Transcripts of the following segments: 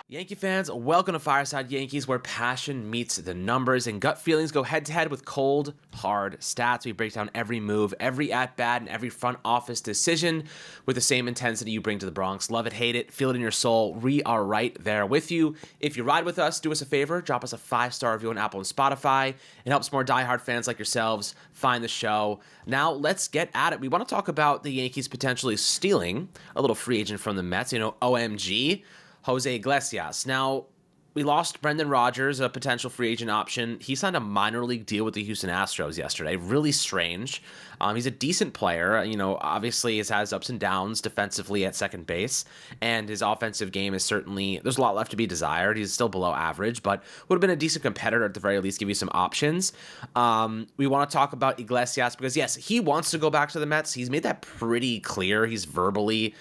Yankee fans, welcome to Fireside Yankees, where passion meets the numbers and gut feelings go head-to-head with cold, hard stats. We break down every move, every at-bat, and every front office decision with the same intensity you bring to the Bronx. Love it, hate it, feel it in your soul. We are right there with you. If you ride with us, do us a favor, drop us a 5-star review on Apple and Spotify. It helps more diehard fans like yourselves find the show. Now, let's get at it. We want to talk about the Yankees potentially stealing a little free agent from the Mets. OMG. Jose Iglesias. Now, we lost Brendan Rodgers, a potential free agent option. He signed a minor league deal with the Houston Astros yesterday. Really strange. He's a decent player. Obviously he has ups and downs defensively at second base, and his offensive game is certainly, there's a lot left to be desired. He's still below average, but would have been a decent competitor at the very least, give you some options. We want to talk about Iglesias because, yes, he wants to go back to the Mets. He's made that pretty clear. He's verbally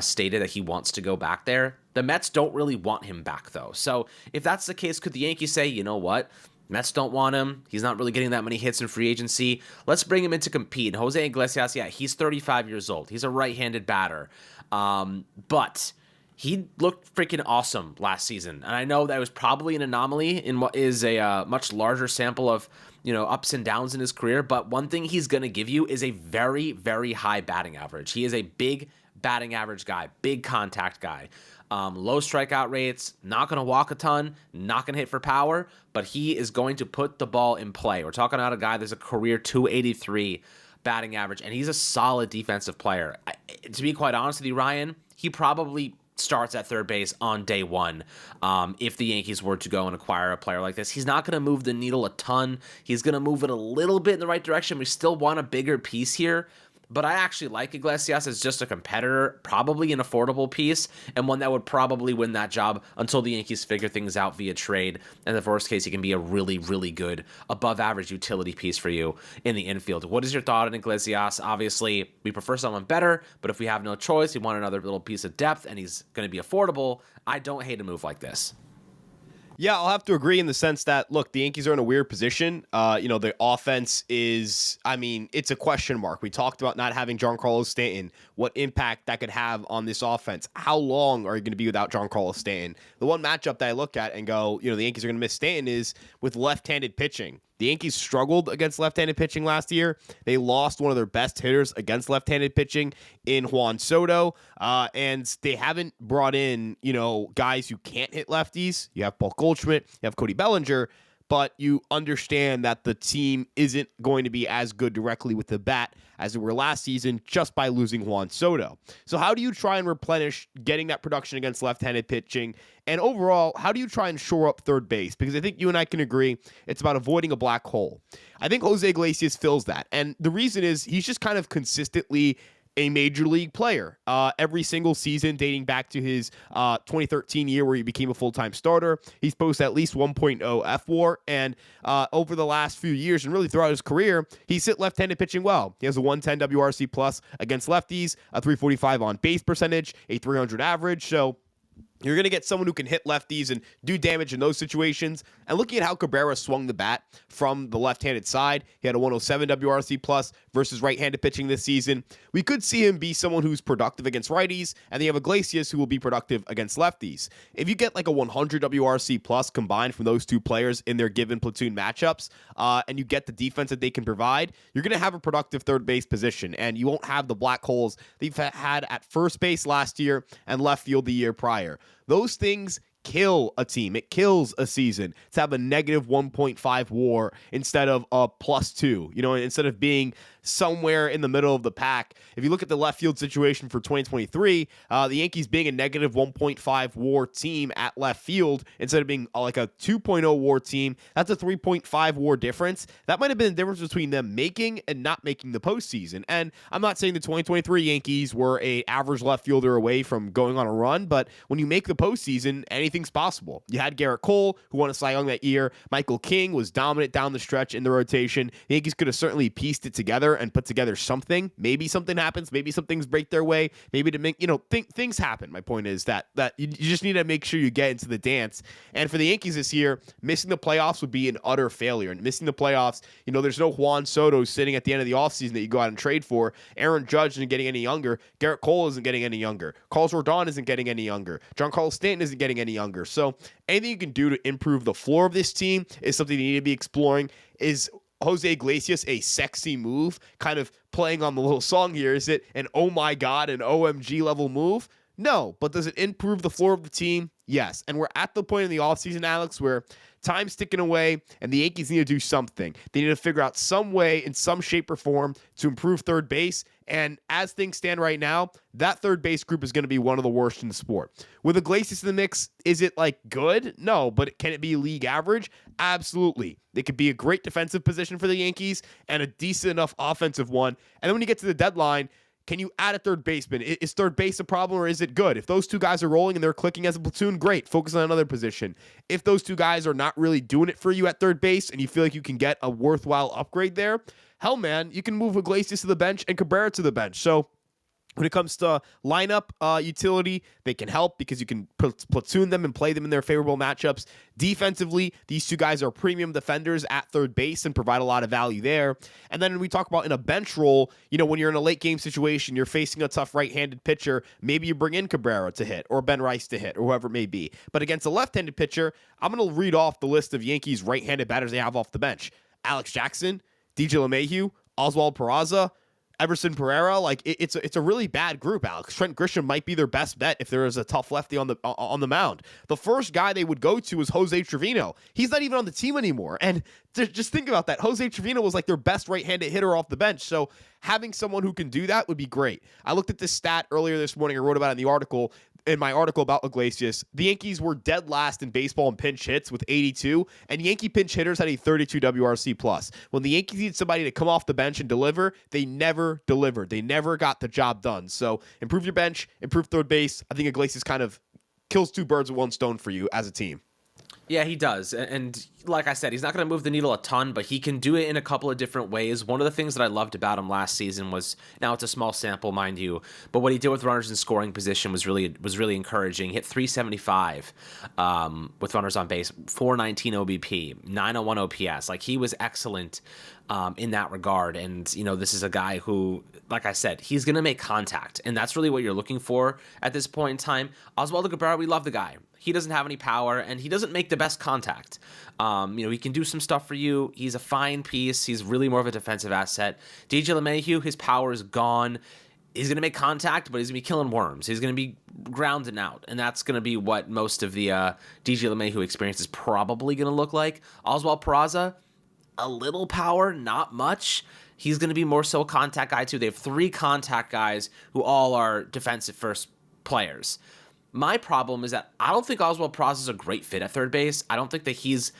stated that he wants to go back there. The Mets don't really want him back, though. So if that's the case, could the Yankees say, you know what? Mets don't want him. He's not really getting that many hits in free agency. Let's bring him in to compete. Jose Iglesias, yeah, he's 35 years old. He's a right-handed batter. But he looked freaking awesome last season. And I know that was probably an anomaly in what is a much larger sample of, ups and downs in his career. But one thing he's going to give you is a very, very high batting average. He is a big batting average guy, big contact guy. Low strikeout rates, not going to walk a ton, not going to hit for power, but he is going to put the ball in play. We're talking about a guy that's a career 283 batting average, and he's a solid defensive player. To be quite honest with you, Ryan, he probably starts at third base on day one if the Yankees were to go and acquire a player like this. He's not going to move the needle a ton. He's going to move it a little bit in the right direction. We still want a bigger piece here. But I actually like Iglesias as just a competitor, probably an affordable piece, and one that would probably win that job until the Yankees figure things out via trade. And in the worst case, he can be a really, really good, above-average utility piece for you in the infield. What is your thought on Iglesias? Obviously, we prefer someone better, but if we have no choice, we want another little piece of depth, and he's going to be affordable. I don't hate a move like this. Yeah, I'll have to agree in the sense that, look, the Yankees are in a weird position. The offense is, it's a question mark. We talked about not having Giancarlo Stanton, what impact that could have on this offense. How long are you going to be without Giancarlo Stanton? The one matchup that I look at and go, the Yankees are going to miss Stanton is with left-handed pitching. The Yankees struggled against left-handed pitching last year. They lost one of their best hitters against left-handed pitching in Juan Soto, and they haven't brought in, guys who can't hit lefties. You have Paul Goldschmidt, you have Cody Bellinger, but you understand that the team isn't going to be as good directly with the bat as they were last season just by losing Juan Soto. So how do you try and replenish getting that production against left-handed pitching? And overall, how do you try and shore up third base? Because I think you and I can agree it's about avoiding a black hole. I think Jose Iglesias fills that. And the reason is he's just kind of consistently a major league player every single season dating back to his 2013 year where he became a full-time starter. He's posted at least 1.0 FWAR, and over the last few years and really throughout his career, he's hit left-handed pitching well. He has a 110 WRC plus against lefties, a 345 on base percentage, a 300 average. So you're going to get someone who can hit lefties and do damage in those situations. And looking at how Cabrera swung the bat from the left-handed side, he had a 107 WRC plus versus right-handed pitching this season. We could see him be someone who's productive against righties, and then you have Iglesias who will be productive against lefties. If you get like a 100 WRC plus combined from those two players in their given platoon matchups, and you get the defense that they can provide, you're going to have a productive third base position, and you won't have the black holes that you've had at first base last year and left field the year prior. Those things kill a team. It kills a season to have a negative 1.5 WAR instead of a +2, instead of being somewhere in the middle of the pack. If you look at the left field situation for 2023, the Yankees being a negative 1.5 WAR team at left field instead of being like a 2.0 WAR team, that's a 3.5 WAR difference. That might have been the difference between them making and not making the postseason. And I'm not saying the 2023 Yankees were a average left fielder away from going on a run, but when you make the postseason, anything's possible. You had Garrett Cole, who won a Cy Young that year. Michael King was dominant down the stretch in the rotation. The Yankees could have certainly pieced it together together and put together something. Maybe something happens. Maybe some things break their way. Maybe to make, things happen. My point is that you just need to make sure you get into the dance. And for the Yankees this year, missing the playoffs would be an utter failure. And missing the playoffs, there's no Juan Soto sitting at the end of the offseason that you go out and trade for. Aaron Judge isn't getting any younger. Garrett Cole isn't getting any younger. Carlos Rodon isn't getting any younger. Giancarlo Stanton isn't getting any younger. So anything you can do to improve the floor of this team is something you need to be exploring. Is Jose Iglesias a sexy move? Kind of playing on the little song here. Is it an oh my God, an OMG level move? No, but does it improve the floor of the team? Yes. And we're at the point in the offseason, Alex, where time's ticking away and the Yankees need to do something. They need to figure out some way in some shape or form to improve third base. And as things stand right now, that third base group is going to be one of the worst in the sport. With Iglesias in the mix, is it good? No, but can it be league average? Absolutely. It could be a great defensive position for the Yankees and a decent enough offensive one. And then when you get to the deadline, can you add a third baseman? Is third base a problem or is it good? If those two guys are rolling and they're clicking as a platoon, great. Focus on another position. If those two guys are not really doing it for you at third base and you feel like you can get a worthwhile upgrade there, hell, man, you can move Iglesias to the bench and Cabrera to the bench. So when it comes to lineup utility, they can help because you can platoon them and play them in their favorable matchups. Defensively, these two guys are premium defenders at third base and provide a lot of value there. And then when we talk about in a bench role, when you're in a late game situation, you're facing a tough right-handed pitcher, maybe you bring in Cabrera to hit or Ben Rice to hit or whoever it may be. But against a left-handed pitcher, I'm going to read off the list of Yankees right-handed batters they have off the bench. Alex Jackson, DJ LeMahieu, Oswald Peraza, Everson Pereira. It's a really bad group, Alex. Trent Grisham might be their best bet if there is a tough lefty on the mound. The first guy they would go to is Jose Trevino. He's not even on the team anymore. And just think about that. Jose Trevino was their best right-handed hitter off the bench. So having someone who can do that would be great. I looked at this stat earlier this morning. I wrote about it in my article about Iglesias. The Yankees were dead last in baseball in pinch hits with 82, and Yankee pinch hitters had a 32 WRC plus. When the Yankees needed somebody to come off the bench and deliver, they never delivered. They never got the job done. So improve your bench, improve third base. I think Iglesias kind of kills two birds with one stone for you as a team. Yeah, he does. And like I said, he's not going to move the needle a ton, but he can do it in a couple of different ways. One of the things that I loved about him last season was, now it's a small sample, mind you, but what he did with runners in scoring position was really encouraging. He hit 375 with runners on base, 419 OBP, 901 OPS. He was excellent in that regard. And, this is a guy who, like I said, he's going to make contact. And that's really what you're looking for at this point in time. Oswaldo Cabrera, we love the guy. He doesn't have any power, and he doesn't make the best contact. He can do some stuff for you. He's a fine piece. He's really more of a defensive asset. DJ LeMahieu, his power is gone. He's going to make contact, but he's going to be killing worms. He's going to be grounding out, and that's going to be what most of the DJ LeMahieu experience is probably going to look like. Oswald Peraza, a little power, not much. He's going to be more so a contact guy, too. They have 3 contact guys who all are defensive first players. My problem is that I don't think Oswald Peraza is a great fit at third base. I don't think that his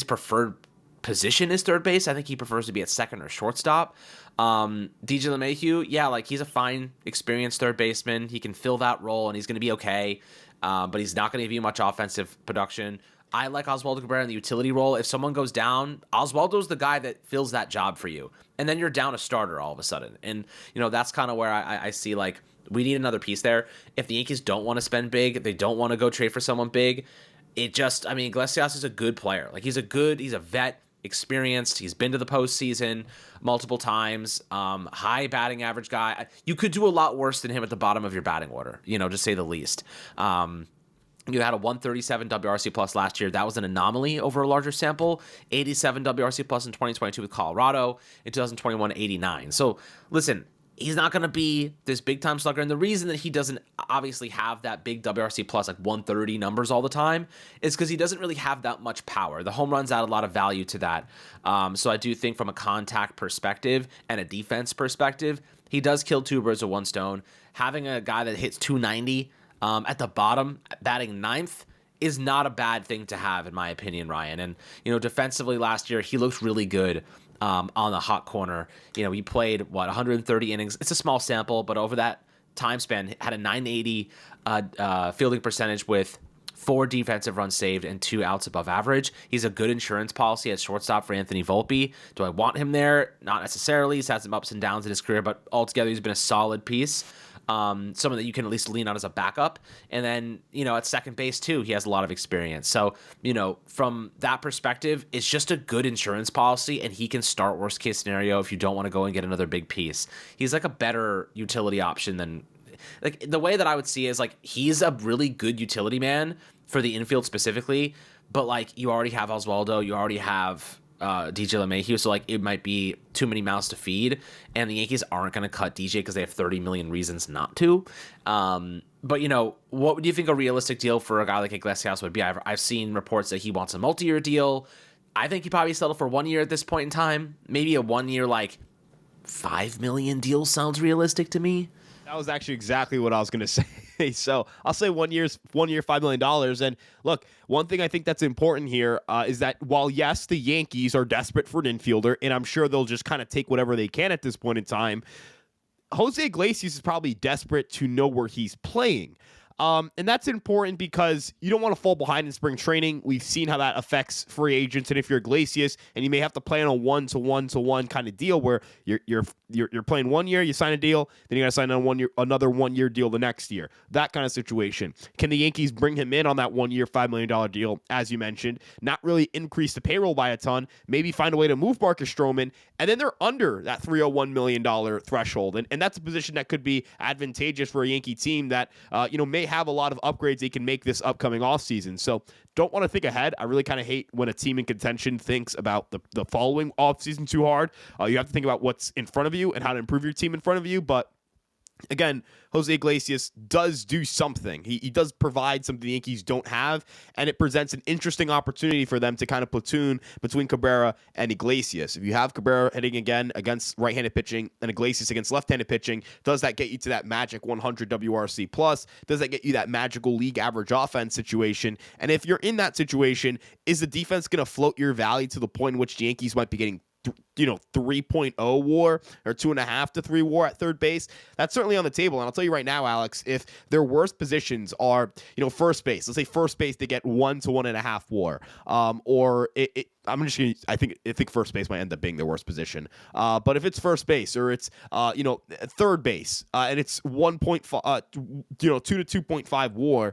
preferred position is third base. I think he prefers to be at second or shortstop. DJ LeMahieu, he's a fine, experienced third baseman. He can fill that role, and he's going to be okay, but he's not going to give you much offensive production. I like Oswaldo Cabrera in the utility role. If someone goes down, Oswaldo's the guy that fills that job for you. And then you're down a starter all of a sudden. And, that's kind of where I see, we need another piece there. If the Yankees don't want to spend big, they don't want to go trade for someone big, Iglesias is a good player. He's a vet, experienced. He's been to the postseason multiple times. High batting average guy. You could do a lot worse than him at the bottom of your batting order, to say the least. You had a 137 WRC plus last year. That was an anomaly over a larger sample. 87 WRC plus in 2022 with Colorado. In 2021, 89. So listen, he's not going to be this big-time slugger. And the reason that he doesn't obviously have that big WRC plus, 130 numbers all the time, is because he doesn't really have that much power. The home runs add a lot of value to that. So I do think from a contact perspective and a defense perspective, he does kill two birds with one stone. Having a guy that hits 290 at the bottom, batting ninth, is not a bad thing to have, in my opinion, Ryan. And, defensively last year, he looked really good on the hot corner. He played 130 innings. It's a small sample, but over that time span, had a 980 fielding percentage with 4 defensive runs saved, and 2 outs above average. He's a good insurance policy at shortstop for Anthony Volpe. Do I want him there? Not necessarily. He's had some ups and downs in his career, but altogether he's been a solid piece. Someone that you can at least lean on as a backup. And then, at second base too, he has a lot of experience. So, from that perspective, it's just a good insurance policy, and he can start worst case scenario if you don't want to go and get another big piece. He's like a better utility option than, like, the way that I would see it is like he's a really good utility man for the infield specifically, but like you already have Oswaldo, you already have DJ LeMahieu, so like it might be too many mouths to feed, and the Yankees aren't going to cut DJ because they have 30 million reasons not to. But what do you think a realistic deal for a guy like Iglesias would be? I've seen reports that he wants a multi-year deal. I think he probably settled for 1 year at this point in time. Maybe a 1 year like $5 million deal sounds realistic to me. That was actually exactly what I was going to say. So I'll say 1 year, $5 million. And look, one thing I think that's important here is that while, yes, the Yankees are desperate for an infielder, and I'm sure they'll just kind of take whatever they can at this point in time, Jose Iglesias is probably desperate to know where he's playing. And that's important because you don't want to fall behind in spring training. We've seen how that affects free agents. And if you're Iglesias, and you may have to play on a 1-to-1-to-1 kind of deal where you're playing 1 year, you sign a deal, then you got to sign on another 1 year deal the next year. That kind of situation. Can the Yankees bring him in on that 1 year, $5 million deal, as you mentioned, not really increase the payroll by a ton, maybe find a way to move Marcus Stroman, and then they're under that $301 million threshold. And that's a position that could be advantageous for a Yankee team that, may have a lot of upgrades they can make this upcoming offseason. So don't want to think ahead. I really kind of hate when a team in contention thinks about the following offseason too hard. You have to think about what's in front of you and how to improve your team in front of you. But again, Jose Iglesias does do something. He does provide something the Yankees don't have, and it presents an interesting opportunity for them to kind of platoon between Cabrera and Iglesias. If you have Cabrera hitting again against right-handed pitching and Iglesias against left-handed pitching, does that get you to that magic 100 WRC plus? Does that get you that magical league average offense situation? And if you're in that situation, is the defense going to float your value to the point in which the Yankees might be getting 3.0 WAR or 2.5 to 3 WAR at third base? That's certainly on the table. And I'll tell you right now, Alex, if their worst positions are, first base, let's say first base, they get 1 to 1.5 WAR, I think first base might end up being their worst position. But if it's first base or it's, third base, and it's 1.5, 2 to 2.5 WAR,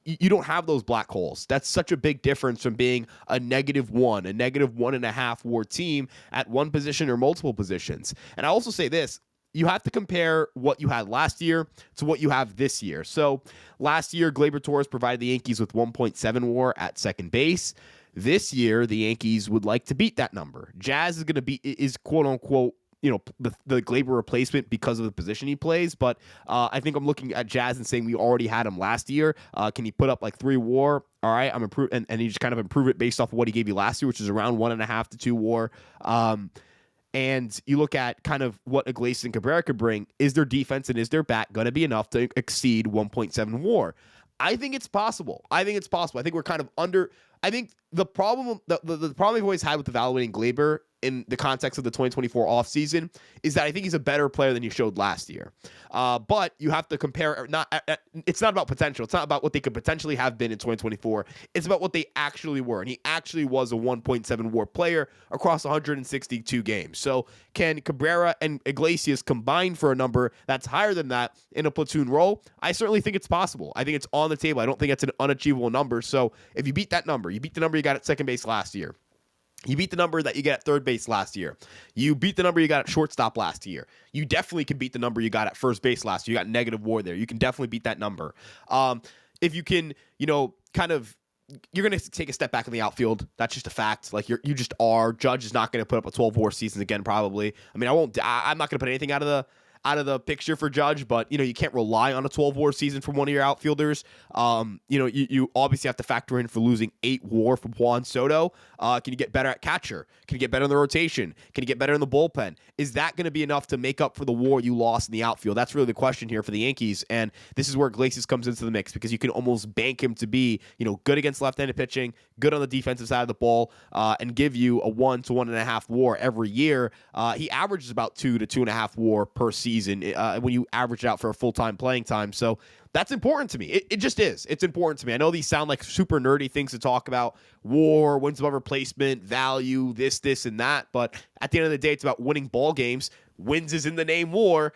you don't have those black holes. That's such a big difference from being a -1, a -1.5 WAR team at one position or multiple positions. And I also say this, you have to compare what you had last year to what you have this year. So last year, Gleyber Torres provided the Yankees with 1.7 WAR at second base. This year, the Yankees would like to beat that number. Jazz is quote unquote, the Gleyber replacement because of the position he plays. But I think I'm looking at Jazz and saying we already had him last year. Can he put up like 3 WAR? All right, I'm improved, and you just kind of improve it based off of what he gave you last year, which is around 1.5 to 2 WAR. And you look at kind of what Iglesias and Cabrera could bring. Is their defense and is their bat going to be enough to exceed 1.7 WAR? I think it's possible. I think we're kind of under. I think the problem we've always had with evaluating Gleyber in the context of the 2024 offseason is that I think he's a better player than he showed last year. But you have to compare. It's not about potential. It's not about what they could potentially have been in 2024. It's about what they actually were. And he actually was a 1.7 WAR player across 162 games. So can Cabrera and Iglesias combine for a number that's higher than that in a platoon role? I certainly think it's possible. I think it's on the table. I don't think it's an unachievable number. So if you beat that number, you beat the number you got at second base last year, you beat the number that you get at third base last year, you beat the number you got at shortstop last year, you definitely can beat the number you got at first base last year. You got negative WAR there. You can definitely beat that number. If you can, you're going to take a step back in the outfield. That's just a fact. Like you just are. Judge is not going to put up a 12 WAR season again, probably. I mean, I'm not going to put anything out of the picture for Judge, but you can't rely on a 12 WAR season from one of your outfielders. You obviously have to factor in for losing 8 WAR from Juan Soto. Can you get better at catcher? Can you get better in the rotation? Can you get better in the bullpen? Is that going to be enough to make up for the WAR you lost in the outfield? That's really the question here for the Yankees, and this is where Iglesias comes into the mix because you can almost bank him to be good against left-handed pitching, good on the defensive side of the ball, and give you a 1 to 1.5 WAR every year. He averages about 2 to 2.5 WAR per season when you average it out for a full-time playing time. So That's important to me. It just is. It's important to me. I know these sound like super nerdy things to talk about: WAR, wins above replacement, value, this, and that. But at the end of the day, it's about winning ball games. Wins is in the name WAR.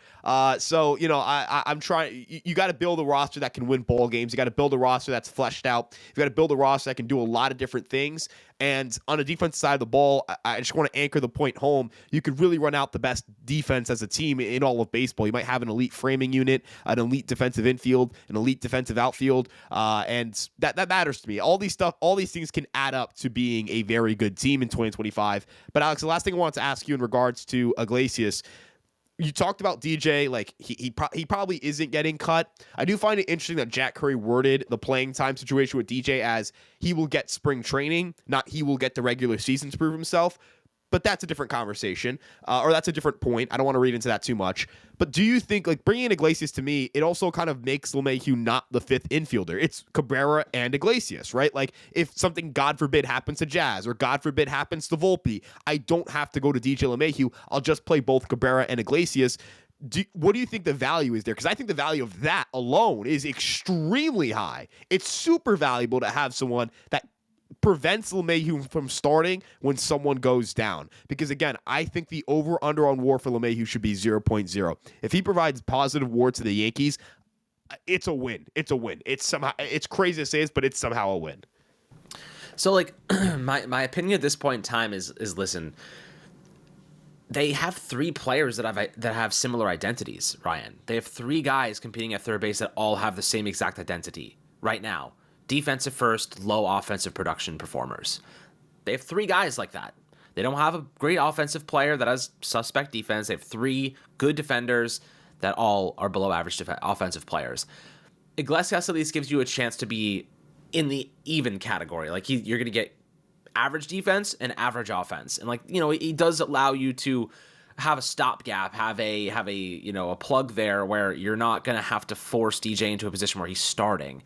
So, I'm trying. You got to build a roster that can win ball games. You got to build a roster that's fleshed out. You got to build a roster that can do a lot of different things. And on the defensive side of the ball, I just want to anchor the point home. You could really run out the best defense as a team in all of baseball. You might have an elite framing unit, an elite defensive infield, an elite defensive outfield, and that matters to me. All these things can add up to being a very good team in 2025. But Alex, the last thing I wanted to ask you in regards to Iglesias, you talked about DJ, like he probably isn't getting cut. I do find it interesting that Jack Curry worded the playing time situation with DJ as he will get spring training, not he will get the regular season to prove himself. But that's a different conversation, or that's a different point. I don't want to read into that too much. But do you think, like, bringing in Iglesias, to me, it also kind of makes LeMahieu not the fifth infielder? It's Cabrera and Iglesias, right? Like, if something, God forbid, happens to Jazz, or God forbid happens to Volpe, I don't have to go to DJ LeMahieu. I'll just play both Cabrera and Iglesias. What do you think the value is there? Because I think the value of that alone is extremely high. It's super valuable to have someone that prevents LeMahieu from starting when someone goes down. Because, again, I think the over-under on WAR for LeMahieu should be 0.0. If he provides positive WAR to the Yankees, it's a win. It's a win. It's crazy to say this, but it's somehow a win. So, like, my opinion at this point in time is listen, they have three players that have similar identities, Ryan. They have three guys competing at third base that all have the same exact identity right now. Defensive first, low offensive production performers. They have three guys like that. They don't have a great offensive player that has suspect defense. They have three good defenders that all are below average offensive players. Iglesias at least gives you a chance to be in the even category. Like, you're going to get average defense and average offense. And, like, he does allow you to have a stopgap, have a plug there where you're not going to have to force DJ into a position where he's starting.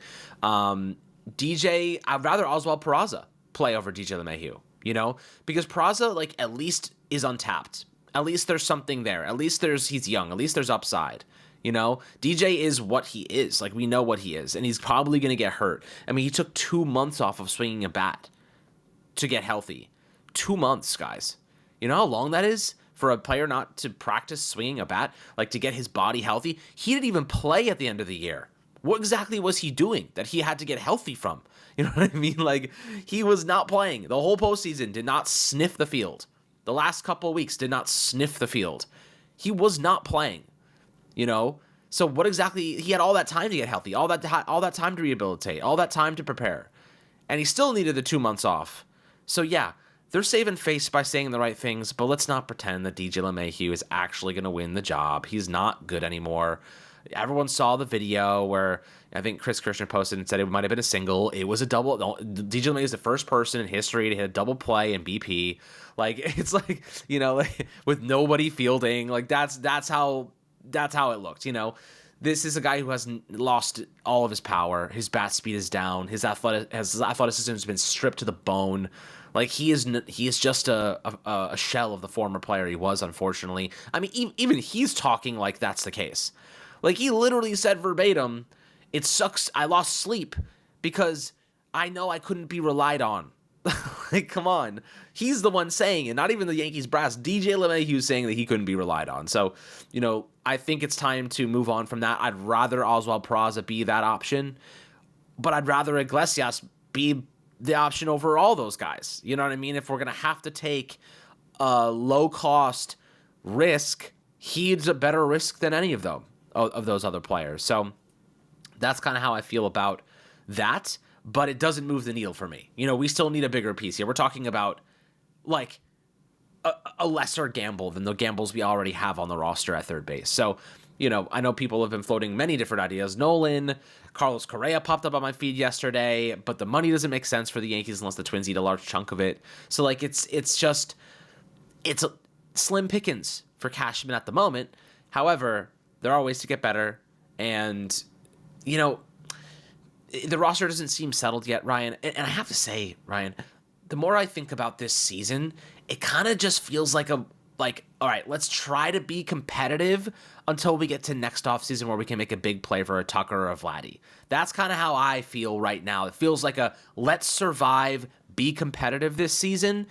DJ, I'd rather Oswald Peraza play over DJ LeMahieu, because Peraza, like, at least is untapped. At least there's something there. At least he's young. At least there's upside. DJ is what he is. Like, we know what he is, and he's probably going to get hurt. I mean, he took 2 months off of swinging a bat to get healthy. 2 months, guys. You know how long that is for a player not to practice swinging a bat, like, to get his body healthy? He didn't even play at the end of the year. What exactly was he doing that he had to get healthy from? You know what I mean? Like, he was not playing. The whole postseason did not sniff the field. The last couple of weeks did not sniff the field. He was not playing, So what exactly? He had all that time to get healthy, all that time to rehabilitate, all that time to prepare. And he still needed the 2 months off. So, yeah, they're saving face by saying the right things, but let's not pretend that DJ LeMahieu is actually going to win the job. He's not good anymore. Everyone saw the video where I think Chris Kirshner posted and said it might have been a single. It was a double. DJ LeMahieu is the first person in history to hit a double play in BP. Like, it's like, like, with nobody fielding. Like, that's how it looked. This is a guy who has lost all of his power. His bat speed is down. His athleticism has been stripped to the bone. Like, he is just a shell of the former player he was, unfortunately. I mean, even he's talking like that's the case. Like, he literally said verbatim, "It sucks. I lost sleep because I know I couldn't be relied on." Like, come on. He's the one saying it, not even the Yankees brass. DJ LeMahieu saying that he couldn't be relied on. So, I think it's time to move on from that. I'd rather Oswald Peraza be that option, but I'd rather Iglesias be the option over all those guys. You know what I mean? If we're going to have to take a low-cost risk, he's a better risk than any of those other players. So that's kind of how I feel about that, but it doesn't move the needle for me. We still need a bigger piece here. We're talking about, like, a lesser gamble than the gambles we already have on the roster at third base. So, I know people have been floating many different ideas. Nolan, Carlos Correa popped up on my feed yesterday, but the money doesn't make sense for the Yankees unless the Twins eat a large chunk of it. So, like, it's a slim pickings for Cashman at the moment. However, there are ways to get better, and, the roster doesn't seem settled yet, Ryan. And I have to say, Ryan, the more I think about this season, it kind of just feels like like, all right, let's try to be competitive until we get to next offseason where we can make a big play for a Tucker or a Vladdy. That's kind of how I feel right now. It feels like a let's survive, be competitive this season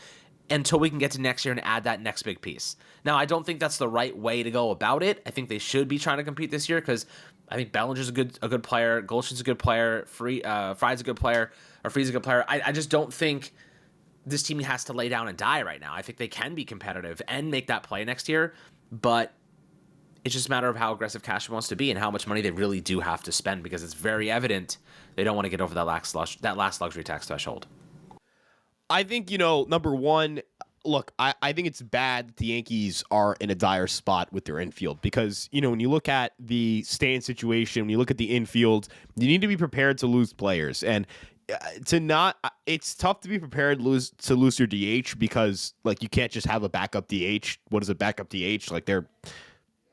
until we can get to next year and add that next big piece. Now, I don't think that's the right way to go about it. I think they should be trying to compete this year because I think Bellinger's a good player, Golshin's a good player, Fried's a good player, or Free's a good player. I just don't think this team has to lay down and die right now. I think they can be competitive and make that play next year, but it's just a matter of how aggressive Cashman wants to be and how much money they really do have to spend, because it's very evident they don't want to get over that last luxury tax threshold. I think, number one, look, I think it's bad that the Yankees are in a dire spot with their infield because, when you look at the stand situation, when you look at the infield, you need to be prepared to lose players. And it's tough to be prepared to lose your DH because, like, you can't just have a backup DH. What is a backup DH? Like,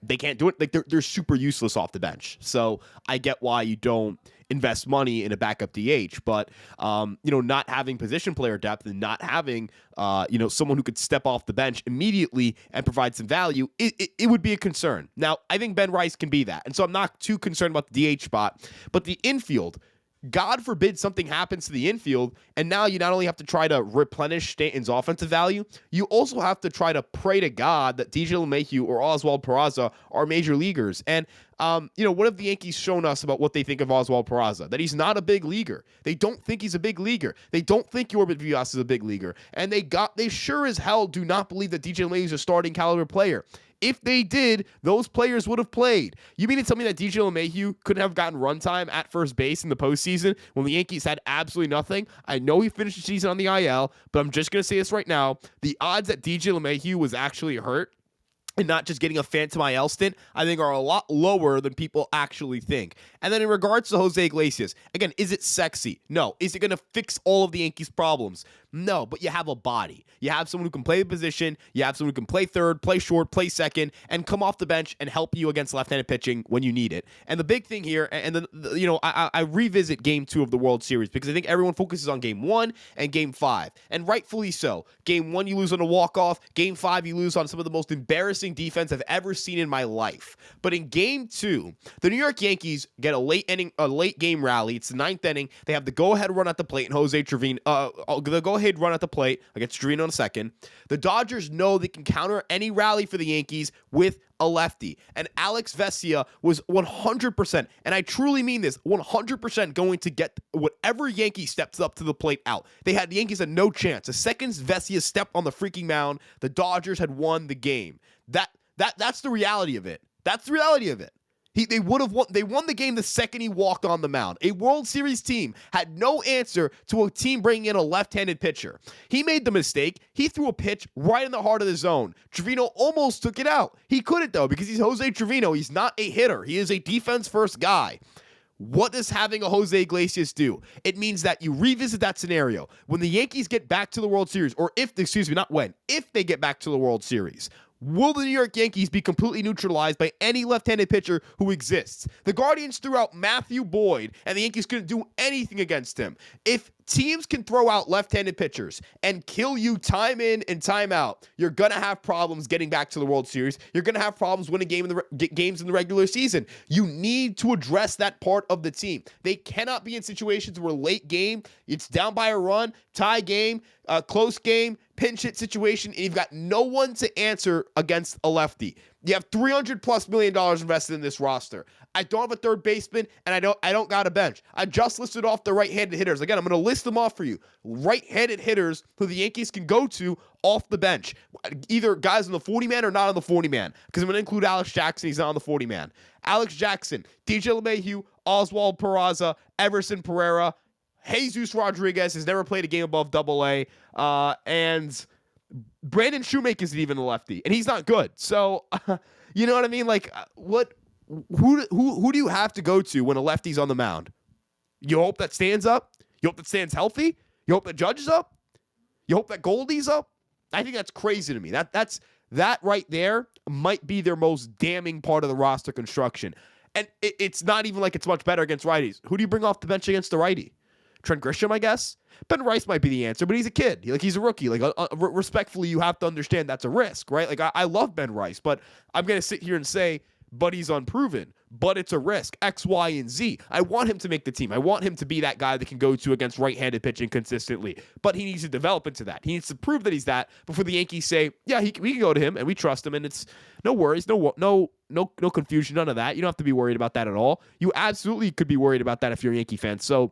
they can't do it. Like, they're super useless off the bench. So I get why you don't invest money in a backup DH, but not having position player depth and not having someone who could step off the bench immediately and provide some value, it would be a concern. Now, I think Ben Rice can be that, and so I'm not too concerned about the DH spot, but the infield, God forbid something happens to the infield, and now you not only have to try to replenish Stanton's offensive value, you also have to try to pray to God that DJ LeMahieu or Oswald Peraza are major leaguers. And, what have the Yankees shown us about what they think of Oswald Peraza? That he's not a big leaguer. They don't think he's a big leaguer. They don't think Yorbit Vias is a big leaguer. And they sure as hell do not believe that DJ LeMahieu is a starting caliber player. If they did, those players would have played. You mean to tell me that DJ LeMahieu couldn't have gotten runtime at first base in the postseason when the Yankees had absolutely nothing? I know he finished the season on the IL, but I'm just going to say this right now. The odds that DJ LeMahieu was actually hurt and not just getting a phantom IL stint, I think are a lot lower than people actually think. And then in regards to Jose Iglesias, again, is it sexy? No. Is it going to fix all of the Yankees' problems? No, but you have a body. You have someone who can play the position. You have someone who can play third, play short, play second, and come off the bench and help you against left-handed pitching when you need it. And the big thing here, I revisit Game 2 of the World Series because I think everyone focuses on Game 1 and Game 5, and rightfully so. Game 1, you lose on a walk-off. Game 5, you lose on some of the most embarrassing defense I've ever seen in my life. But in Game 2, the New York Yankees get a late game rally. It's the ninth inning. They have the go-ahead run at the plate, and Jose Trevino, the go-ahead run at the plate against Trevino in a second. The Dodgers know they can counter any rally for the Yankees with a lefty. And Alex Vesia was 100%, and I truly mean this, 100% going to get whatever Yankee steps up to the plate out. The Yankees had no chance. The second Vesia stepped on the freaking mound, the Dodgers had won the game. That's the reality of it. That's the reality of it. They would have won. They won the game the second he walked on the mound. A World Series team had no answer to a team bringing in a left-handed pitcher. He made the mistake. He threw a pitch right in the heart of the zone. Trevino almost took it out. He couldn't, though, because he's Jose Trevino. He's not a hitter. He is a defense-first guy. What does having a Jose Iglesias do? It means that you revisit that scenario. When the Yankees get back to the World Series, or if they get back to the World Series, will the New York Yankees be completely neutralized by any left-handed pitcher who exists? The Guardians threw out Matthew Boyd, and the Yankees couldn't do anything against him. If teams can throw out left-handed pitchers and kill you time in and time out, you're going to have problems getting back to the World Series. You're going to have problems winning games in the regular season. You need to address that part of the team. They cannot be in situations where late game, it's down by a run, tie game, close game, pinch hit situation, and you've got no one to answer against a lefty. You have $300+ million invested in this roster. I don't have a third baseman, and I don't got a bench. I just listed off the right-handed hitters. Again, I'm going to list them off for you. Right-handed hitters who the Yankees can go to off the bench. Either guys on the 40-man or not on the 40-man, because I'm going to include Alex Jackson. He's not on the 40-man. Alex Jackson, DJ LeMahieu, Oswald Peraza, Everson Pereira, Jesus Rodriguez has never played a game above AA, and Brandon Shoemaker isn't even a lefty, and he's not good. So, you know what I mean? Like, who do you have to go to when a lefty's on the mound? You hope that Stan's up? You hope that Stan's healthy? You hope that Judge is up? You hope that Goldie's up? I think that's crazy to me. That right there might be their most damning part of the roster construction. And it's not even like it's much better against righties. Who do you bring off the bench against the righty? Trent Grisham, I guess. Ben Rice might be the answer, but he's a kid. Like, he's a rookie. Like, respectfully, you have to understand that's a risk, right? Like, I love Ben Rice, but I'm going to sit here and say, but he's unproven. But it's a risk, X, Y, and Z. I want him to make the team. I want him to be that guy that can go to against right-handed pitching consistently. But he needs to develop into that. He needs to prove that he's that before the Yankees say, yeah, we can go to him, and we trust him, and it's no worries, no confusion, none of that. You don't have to be worried about that at all. You absolutely could be worried about that if you're a Yankee fan. So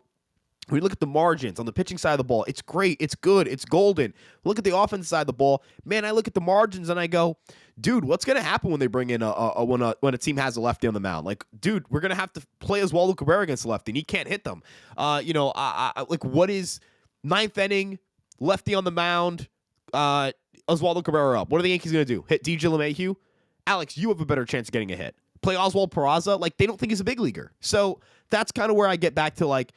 when you look at the margins on the pitching side of the ball, it's great, it's good, it's golden. Look at the offense side of the ball. Man, I look at the margins and I go, dude, what's going to happen when they bring in when a team has a lefty on the mound? Like, dude, we're going to have to play Oswaldo Cabrera against the lefty, and he can't hit them. Like, what is ninth inning, lefty on the mound, Oswaldo Cabrera up? What are the Yankees going to do? Hit DJ LeMahieu? Alex, you have a better chance of getting a hit. Play Oswald Peraza? Like, they don't think he's a big leaguer. So that's kind of where I get back to, like,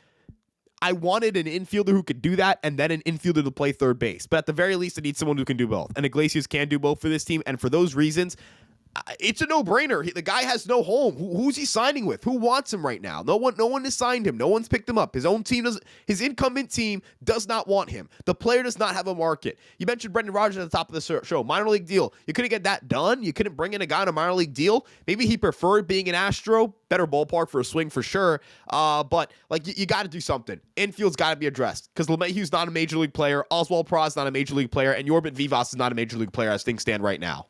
I wanted an infielder who could do that and then an infielder to play third base. But at the very least, I need someone who can do both. And Iglesias can do both for this team. And for those reasons, it's a no-brainer. The guy has no home. Who's he signing with? Who wants him right now? No one has signed him. No one's picked him up. His own team his incumbent team does not want him. The player does not have a market. You mentioned Brendan Rodgers at the top of the show. Minor league deal. You couldn't get that done. You couldn't bring in a guy on a minor league deal. Maybe he preferred being an Astro. Better ballpark for a swing for sure. But like you got to do something. Infield's got to be addressed because LeMahieu's not a major league player. Oswald Peraza's not a major league player, and Yorbit Vivas is not a major league player as things stand right now.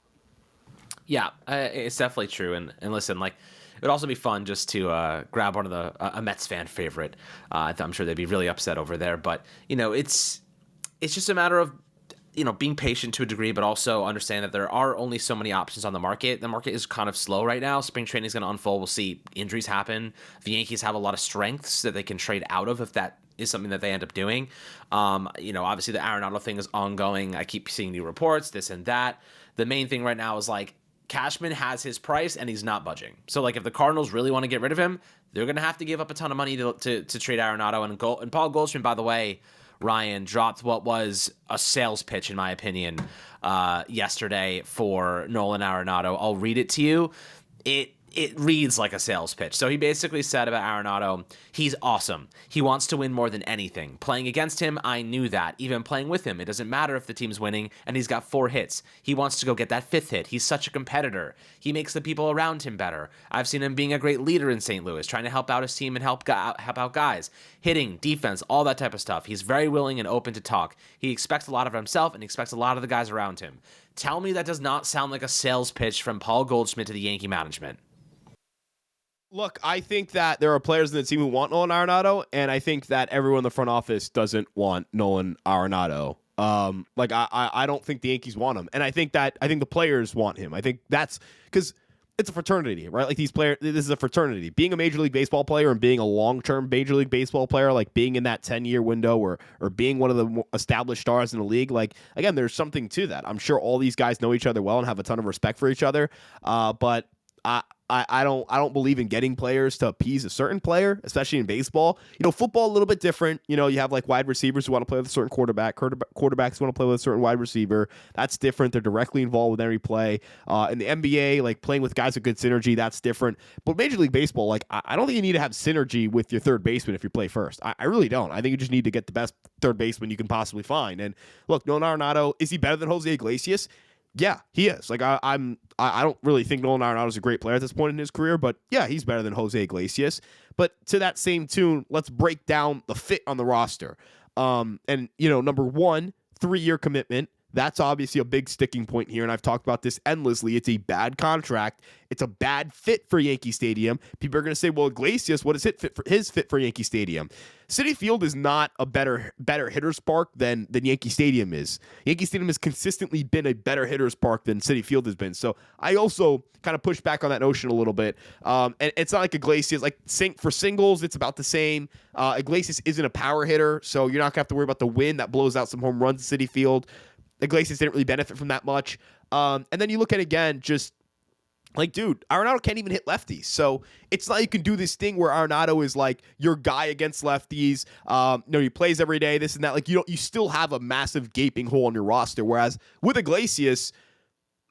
Yeah, it's definitely true. And listen, like, it would also be fun just to grab one of a Mets fan favorite. I'm sure they'd be really upset over there. But, it's just a matter of, being patient to a degree, but also understand that there are only so many options on the market. The market is kind of slow right now. Spring training is going to unfold. We'll see injuries happen. The Yankees have a lot of strengths that they can trade out of if that is something that they end up doing. Obviously the Arenado thing is ongoing. I keep seeing new reports, this and that. The main thing right now is, like, Cashman has his price and he's not budging. So, like, if the Cardinals really want to get rid of him, they're going to have to give up a ton of money to trade Arenado. And Paul Goldschmidt, by the way, Ryan, dropped what was a sales pitch, in my opinion, yesterday for Nolan Arenado. I'll read it to you. It reads like a sales pitch. So he basically said about Arenado, he's awesome. He wants to win more than anything. Playing against him, I knew that. Even playing with him, it doesn't matter if the team's winning, and he's got 4 hits. He wants to go get that 5th hit. He's such a competitor. He makes the people around him better. I've seen him being a great leader in St. Louis, trying to help out his team and help out guys. Hitting, defense, all that type of stuff. He's very willing and open to talk. He expects a lot of himself and he expects a lot of the guys around him. Tell me that does not sound like a sales pitch from Paul Goldschmidt to the Yankee management. Look, I think that there are players in the team who want Nolan Arenado, and I think that everyone in the front office doesn't want Nolan Arenado. I don't think the Yankees want him, and I think the players want him. I think that's because it's a fraternity, right? Like, these players, this is a fraternity. Being a Major League Baseball player and being a long-term Major League Baseball player, like being in that 10-year window or being one of the more established stars in the league, like, again, there's something to that. I'm sure all these guys know each other well and have a ton of respect for each other, but I don't believe in getting players to appease a certain player, especially in baseball. Football a little bit different. You have like wide receivers who want to play with a certain quarterback, quarterbacks who want to play with a certain wide receiver. That's different. They're directly involved with every play. In the NBA, like playing with guys with good synergy, that's different. But Major League Baseball, like I don't think you need to have synergy with your third baseman if you play first. I really don't. I think you just need to get the best third baseman you can possibly find. And look, Nolan Arenado, is he better than Jose Iglesias? Yeah, he is. Like, I don't really think Nolan Arenado is a great player at this point in his career, but yeah, he's better than Jose Iglesias. But to that same tune, let's break down the fit on the roster. Number one, 3-year commitment. That's obviously a big sticking point here, and I've talked about this endlessly. It's a bad contract. It's a bad fit for Yankee Stadium. People are going to say, well, Iglesias, what is his fit for Yankee Stadium? Citi Field is not a better hitter's park than Yankee Stadium is. Yankee Stadium has consistently been a better hitter's park than Citi Field has been. So I also kind of push back on that notion a little bit. And it's not like Iglesias, like for singles, it's about the same. Iglesias isn't a power hitter, so you're not going to have to worry about the wind that blows out some home runs at Citi Field. Iglesias didn't really benefit from that much. And then you look at, again, just like, dude, Arenado can't even hit lefties. So it's not you can do this thing where Arenado is like your guy against lefties. He plays every day, this and that. Like, you still have a massive gaping hole on your roster. Whereas with Iglesias,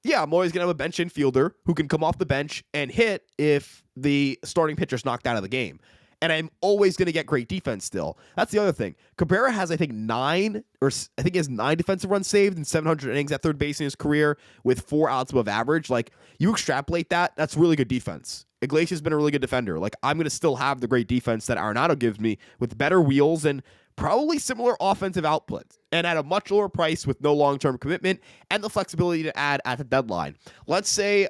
yeah, I'm always going to have a bench infielder who can come off the bench and hit if the starting pitcher's knocked out of the game. and I'm always going to get great defense still. That's the other thing. Cabrera has, I think, he has 9 defensive runs saved in 700 innings at third base in his career with 4 outs above average. Like, you extrapolate that, that's really good defense. Iglesias has been a really good defender. Like, I'm going to still have the great defense that Arenado gives me with better wheels and probably similar offensive output, and at a much lower price with no long-term commitment and the flexibility to add at the deadline. Let's say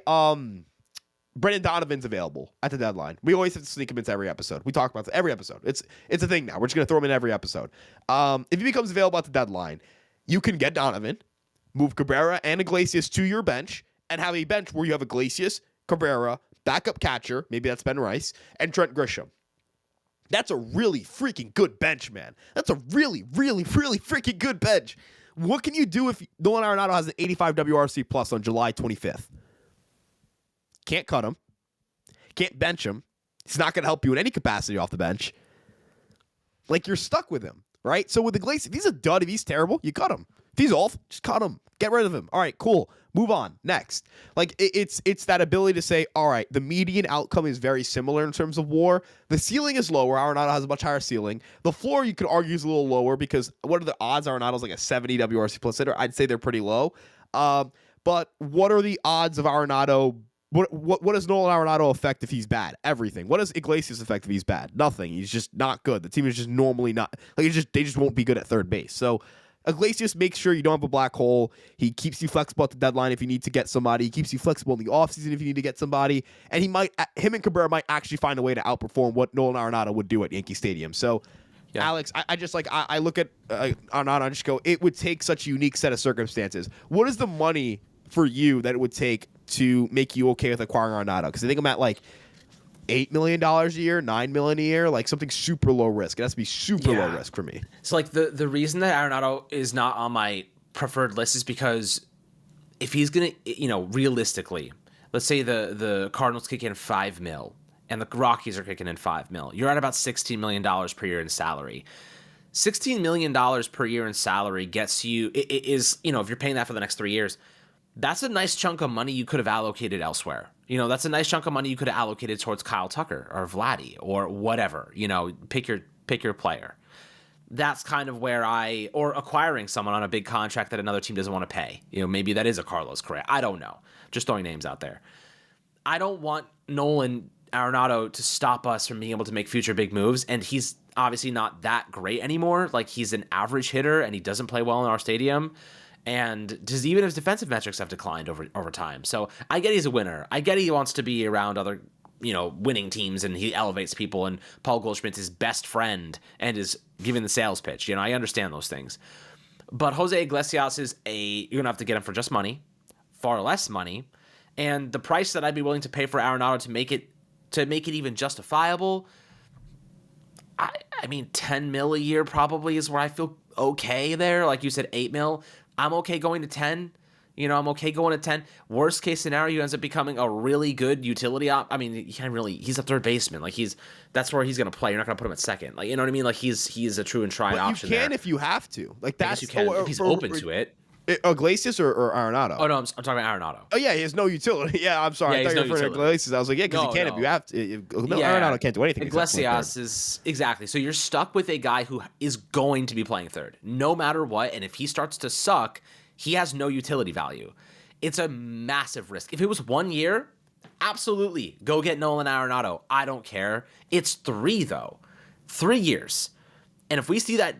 Brendan Donovan's available at the deadline. We always have to sneak him into every episode. We talk about every episode. It's a thing now. We're just going to throw him in every episode. If he becomes available at the deadline, you can get Donovan, move Cabrera and Iglesias to your bench, and have a bench where you have Iglesias, Cabrera, backup catcher, maybe that's Ben Rice, and Trent Grisham. That's a really freaking good bench, man. That's a really, really, really freaking good bench. What can you do if Nolan Arenado has an 85 WRC plus on July 25th? Can't cut him. Can't bench him. He's not going to help you in any capacity off the bench. Like, you're stuck with him, right? So with Iglesias, if he's a dud, if he's terrible, you cut him. If he's off, just cut him. Get rid of him. All right, cool. Move on. Next. Like, it's that ability to say, all right, the median outcome is very similar in terms of WAR. The ceiling is lower. Arenado has a much higher ceiling. The floor, you could argue, is a little lower because what are the odds Arenado's like a 70 WRC plus hitter? I'd say they're pretty low. But what are the odds of Arenado? What does Nolan Arenado affect if he's bad? Everything. What does Iglesias affect if he's bad? Nothing. He's just not good. The team is just normally not. Like, they just won't be good at third base. So Iglesias makes sure you don't have a black hole. He keeps you flexible at the deadline if you need to get somebody. He keeps you flexible in the offseason if you need to get somebody. And him and Cabrera might actually find a way to outperform what Nolan Arenado would do at Yankee Stadium. So, yeah. Alex, I just I look at Arenado and I just go, it would take such a unique set of circumstances. What is the money for you that it would take to make you okay with acquiring Arenado? Because I think I'm at like $8 million a year, $9 million a year, like something super low risk. It has to be super low risk for me. So like the reason that Arenado is not on my preferred list is because if he's gonna, realistically, let's say the Cardinals kick in $5 million and the Rockies are kicking in $5 million, you're at about $16 million per year in salary. $16 million per year in salary gets you, it is, if you're paying that for the next 3 years, that's a nice chunk of money you could have allocated elsewhere. That's a nice chunk of money you could have allocated towards Kyle Tucker or Vladdy or whatever. Pick your player. That's kind of where or acquiring someone on a big contract that another team doesn't want to pay. Maybe that is a Carlos Correa. I don't know. Just throwing names out there. I don't want Nolan Arenado to stop us from being able to make future big moves, and he's obviously not that great anymore. Like, he's an average hitter, and he doesn't play well in our stadium. And even his defensive metrics have declined over time. So I get he's a winner. I get he wants to be around other, winning teams, and he elevates people, and Paul Goldschmidt's his best friend and is giving the sales pitch. I understand those things. But Jose Iglesias is you're going to have to get him for just money, far less money. And the price that I'd be willing to pay for Arenado to make it even justifiable, I mean, $10 million a year probably is where I feel okay there. Like you said, $8 million. I'm okay going to 10. I'm okay going to 10. Worst case scenario, he ends up becoming a really good utility I mean, he's a third baseman. Like, that's where he's going to play. You're not going to put him at second. Like, you know what I mean? Like, he's a true and tried option. You can there. If you have to. Like, that's you can. If he's open to it. Iglesias or Arenado? Oh, no, I'm talking about Arenado. Oh, yeah, he has no utility. Yeah, I'm sorry. I thought you were referring to Iglesias. I was like, yeah, because he can if you have to. Arenado can't do anything. Iglesias is, exactly. So you're stuck with a guy who is going to be playing third, no matter what, and if he starts to suck, he has no utility value. It's a massive risk. If it was 1 year, absolutely, go get Nolan Arenado. I don't care. It's 3, though. 3 years. And if we see that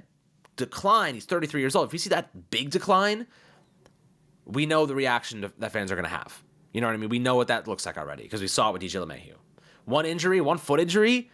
decline, he's 33 years old. If we see that big decline, we know the reaction that fans are going to have. You know what I mean? We know what that looks like already because we saw it with DJ LeMahieu. One injury, one foot injury,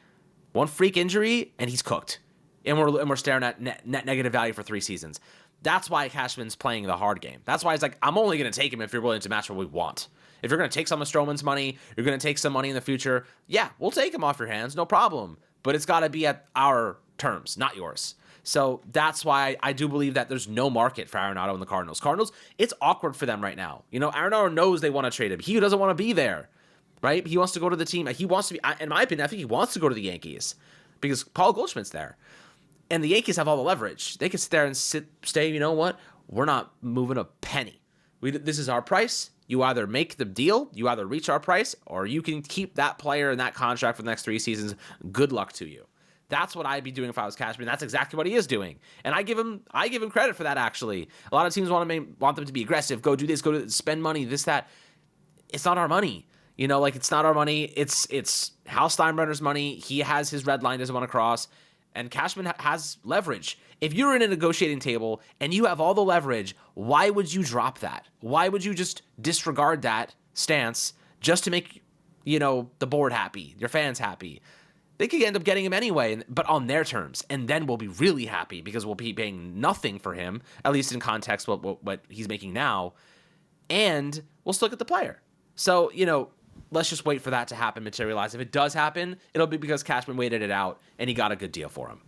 one freak injury, and he's cooked. And we're staring at net negative value for 3 seasons. That's why Cashman's playing the hard game. That's why it's like, I'm only going to take him if you're willing to match what we want. If you're going to take some of Stroman's money, you're going to take some money in the future, yeah, we'll take him off your hands, no problem. But it's got to be at our terms, not yours. So that's why I do believe that there's no market for Arenado and the Cardinals. Cardinals, it's awkward for them right now. Arenado knows they want to trade him. He doesn't want to be there, right? He wants to go to the team. He wants to be, in my opinion, I think he wants to go to the Yankees because Paul Goldschmidt's there. And the Yankees have all the leverage. They can sit there and stay, you know what? We're not moving a penny. This is our price. You either make the deal, you either reach our price, or you can keep that player and that contract for the next 3 seasons. Good luck to you. That's what I'd be doing if I was Cashman. That's exactly what he is doing, and I give him credit for that. Actually, a lot of teams want them to be aggressive, go do this, spend money, this, that. It's not our money, like it's not our money. It's Hal Steinbrenner's money. He has his red line, doesn't want to cross, and Cashman has leverage. If you're in a negotiating table and you have all the leverage, why would you drop that? Why would you just disregard that stance just to make the board happy, your fans happy? They could end up getting him anyway, but on their terms. And then we'll be really happy because we'll be paying nothing for him, at least in context what he's making now. And we'll still get the player. So, let's just wait for that to happen, materialize. If it does happen, it'll be because Cashman waited it out and he got a good deal for him.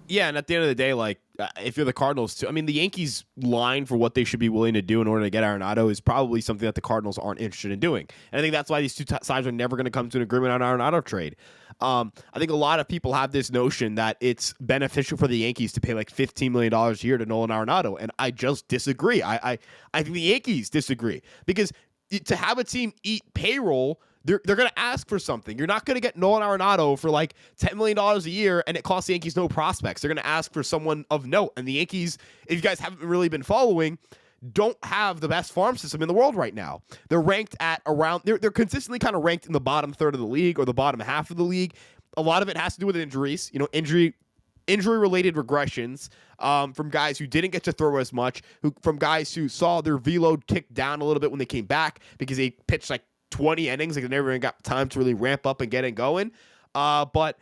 Yeah, and at the end of the day, if you're the Cardinals too, I mean, the Yankees' line for what they should be willing to do in order to get Arenado is probably something that the Cardinals aren't interested in doing. And I think that's why these two sides are never going to come to an agreement on Arenado trade. I think a lot of people have this notion that it's beneficial for the Yankees to pay like $15 million a year to Nolan Arenado, and I just disagree. I think the Yankees disagree because to have a team eat payroll, they're going to ask for something. You're not going to get Nolan Arenado for like $10 million a year, and it costs the Yankees no prospects. They're going to ask for someone of note. And the Yankees, if you guys haven't really been following, don't have the best farm system in the world right now. They're ranked at around, they're consistently kind of ranked in the bottom third of the league or the bottom half of the league. A lot of it has to do with injuries, injury-related regressions from guys who didn't get to throw as much, from guys who saw their velo tick down a little bit when they came back because they pitched like 20 innings. Like they never even got time to really ramp up and get it going. But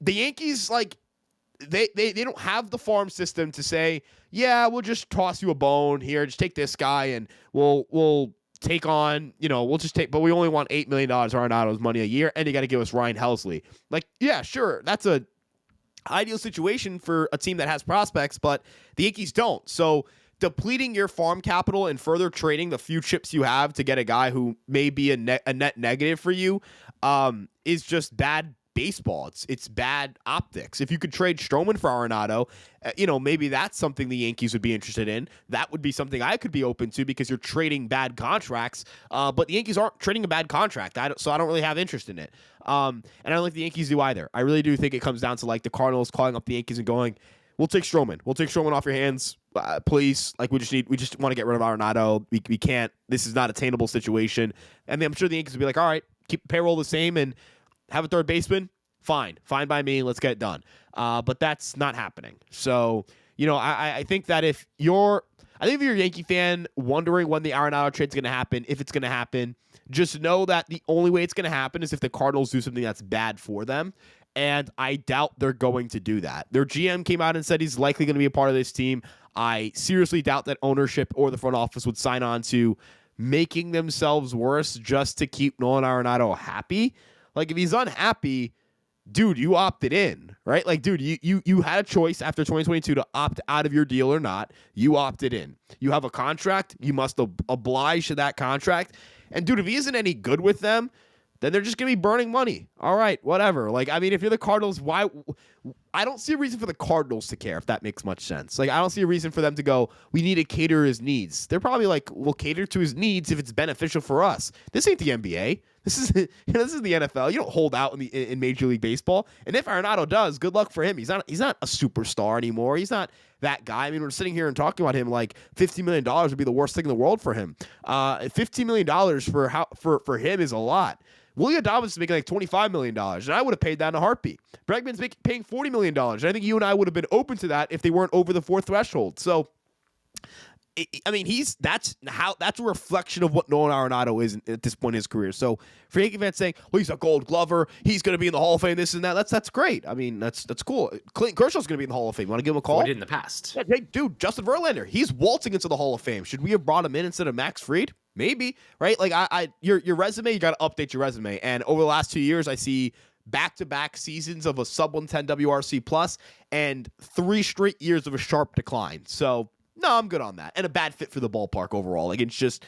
the Yankees, they don't have the farm system to say, yeah, we'll just toss you a bone here. Just take this guy and we'll take on, we'll just take, but we only want $8 million Arenado's money a year. And you got to give us Ryan Helsley. Yeah, sure. That's a ideal situation for a team that has prospects, but the Yankees don't. So depleting your farm capital and further trading the few chips you have to get a guy who may be a net negative for you is just bad baseball. It's bad optics. If you could trade Stroman for Arenado, maybe that's something the Yankees would be interested in. That would be something I could be open to because you're trading bad contracts. But the Yankees aren't trading a bad contract, so I don't really have interest in it. And I don't think the Yankees do either. I really do think it comes down to the Cardinals calling up the Yankees and going, "We'll take Stroman. We'll take Stroman off your hands, please. We just want to get rid of Arenado. We can't. This is not a attainable situation." And I'm sure the Yankees would be like, "All right, keep payroll the same and have a third baseman. Fine by me. Let's get it done." But that's not happening. So I think that if you're a Yankee fan wondering when the Arenado trade is going to happen, if it's going to happen, just know that the only way it's going to happen is if the Cardinals do something that's bad for them. And I doubt they're going to do that. Their GM came out and said he's likely going to be a part of this team. I seriously doubt that ownership or the front office would sign on to making themselves worse just to keep Nolan Arenado happy. If he's unhappy, dude, you opted in, right? Dude, you had a choice after 2022 to opt out of your deal or not. You opted in. You have a contract. You must oblige to that contract. And, dude, if he isn't any good with them, then they're just going to be burning money. All right, whatever. If you're the Cardinals, why? I don't see a reason for the Cardinals to care, if that makes much sense. I don't see a reason for them to go, we need to cater his needs. They're probably we'll cater to his needs if it's beneficial for us. This ain't the NBA. This is the NFL. You don't hold out in Major League Baseball. And if Arenado does, good luck for him. He's not a superstar anymore. He's not that guy. I mean, we're sitting here and talking about him $50 million would be the worst thing in the world for him. $15 million for him is a lot. Willie Adames is making $25 million, and I would have paid that in a heartbeat. Bregman's paying $40 million, and I think you and I would have been open to that if they weren't over the fourth threshold. So, I mean, that's a reflection of what Nolan Arenado is at this point in his career. So, for Yankee fans saying, well, he's a Gold Glover, he's going to be in the Hall of Fame, this and that, that's great. I mean, that's cool. Clayton Kershaw's going to be in the Hall of Fame. You want to give him a call? Well, he did in the past. Yeah, hey, dude, Justin Verlander, he's waltzing into the Hall of Fame. Should we have brought him in instead of Max Fried? Maybe, right? Your resume, you got to update your resume. And over the last 2 years, I see back-to-back seasons of a sub-110 WRC plus and 3 straight years of a sharp decline. So, no, I'm good on that. And a bad fit for the ballpark overall. It's just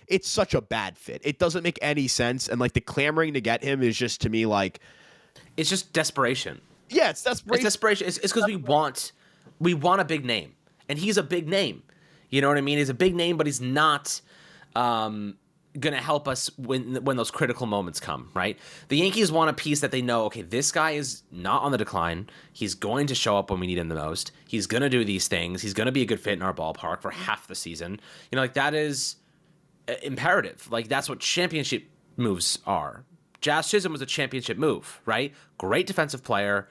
it's such a bad fit. It doesn't make any sense. And the clamoring to get him is just, to me, it's just desperation. Yeah, it's desperation. It's desperation. It's because we want a big name. And he's a big name. You know what I mean? He's a big name, but he's not going to help us when those critical moments come, right? The Yankees want a piece that they know, okay, this guy is not on the decline. He's going to show up when we need him the most. He's going to do these things. He's going to be a good fit in our ballpark for half the season. You know, like that is imperative. Like that's what championship moves are. Jazz Chisholm was a championship move, right? Great defensive player,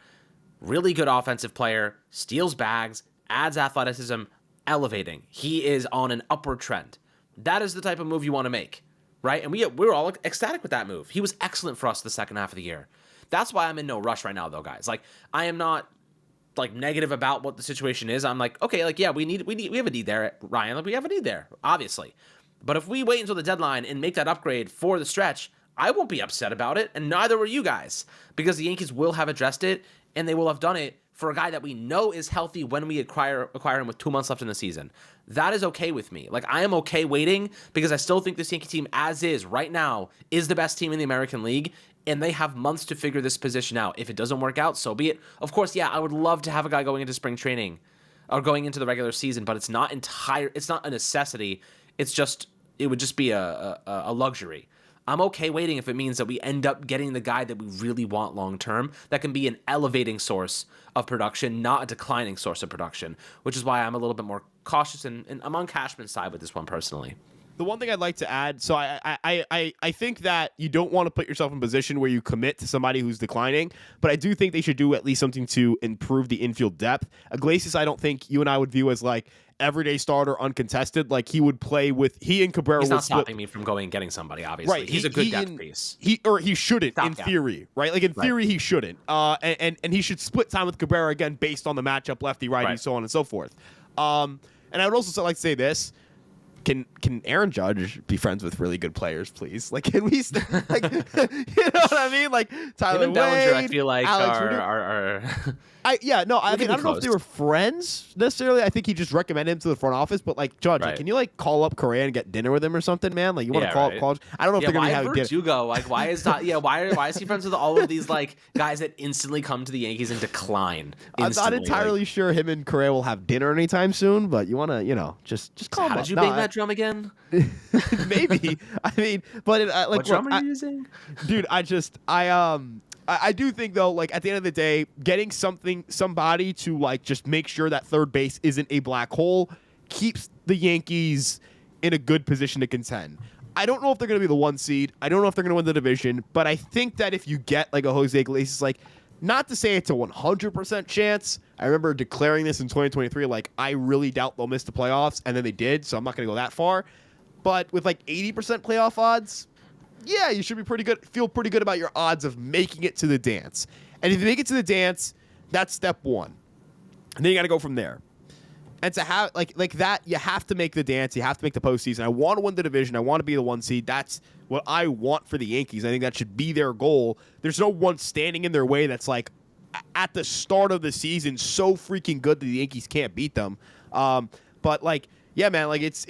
really good offensive player, steals bags, adds athleticism, elevating. He is on an upward trend. That is the type of move you want to make, right? And we were all ecstatic with that move. He was excellent for us the second half of the year. That's why I'm in no rush right now, though, guys. Like, I am not like negative about what the situation is. I'm like, okay, like, yeah, we have a need there, Ryan. Like, we have a need there, obviously. But if we wait until the deadline and make that upgrade for the stretch, I won't be upset about it, and neither will you guys, because the Yankees will have addressed it, and they will have done it for a guy that we know is healthy when we acquire him with 2 months left in the season. That is okay with me. Like, I am okay waiting because I still think this Yankee team, as is right now, is the best team in the American League, and they have months to figure this position out. If it doesn't work out, so be it. Of course, yeah, I would love to have a guy going into spring training or going into the regular season, but it's not a necessity. It would just be a luxury. I'm okay waiting if it means that we end up getting the guy that we really want long term that can be an elevating source of production, not a declining source of production, which is why I'm a little bit more cautious and I'm on Cashman's side with this one personally. The one thing I'd like to add, so I think that you don't want to put yourself in a position where you commit to somebody who's declining, but I do think they should do at least something to improve the infield depth. Iglesias, I don't think you and I would view as like everyday starter, uncontested. Like he would play with and Cabrera. He's not stopping me from going and getting somebody. Obviously, right? He's a good depth piece. He shouldn't in theory, right? Like in theory, he shouldn't. And he should split time with Cabrera again based on the matchup, lefty, righty, so on and so forth. And I would also like to say this. Can Aaron Judge be friends with really good players, please? Like, can we, like, you know what I mean? Like, Tyler Wade, Bellinger, I feel like are I don't know if they were friends necessarily. I think he just recommended him to the front office. But like, Judge, like, can you like call up Correa and get dinner with him or something, man? Like, you want to call up? I don't know if they're gonna be having dinner. Verdugo, like, why is that? Yeah, why is he friends with all of these like guys that instantly come to the Yankees and decline? I'm not entirely sure him and Correa will have dinner anytime soon. But you want to, just call him. How did you bang that drum again? Maybe. I mean, but like, what drum are you using, dude? I do think though, like at the end of the day, getting somebody to like just make sure that third base isn't a black hole keeps the Yankees in a good position to contend. I don't know if they're going to be the 1 seed. I don't know if they're going to win the division, but I think that if you get like a Jose Iglesias, like not to say it's a 100% chance. I remember declaring this in 2023, like I really doubt they'll miss the playoffs, and then they did, so I'm not going to go that far. But with like 80% playoff odds, yeah, you should be pretty good. Feel pretty good about your odds of making it to the dance. And if you make it to the dance, that's step one. And then you got to go from there. And to have like that, you have to make the dance. You have to make the postseason. I want to win the division. I want to be the 1 seed. That's what I want for the Yankees. I think that should be their goal. There's no one standing in their way that's like at the start of the season so freaking good that the Yankees can't beat them. But like, yeah, man, like it's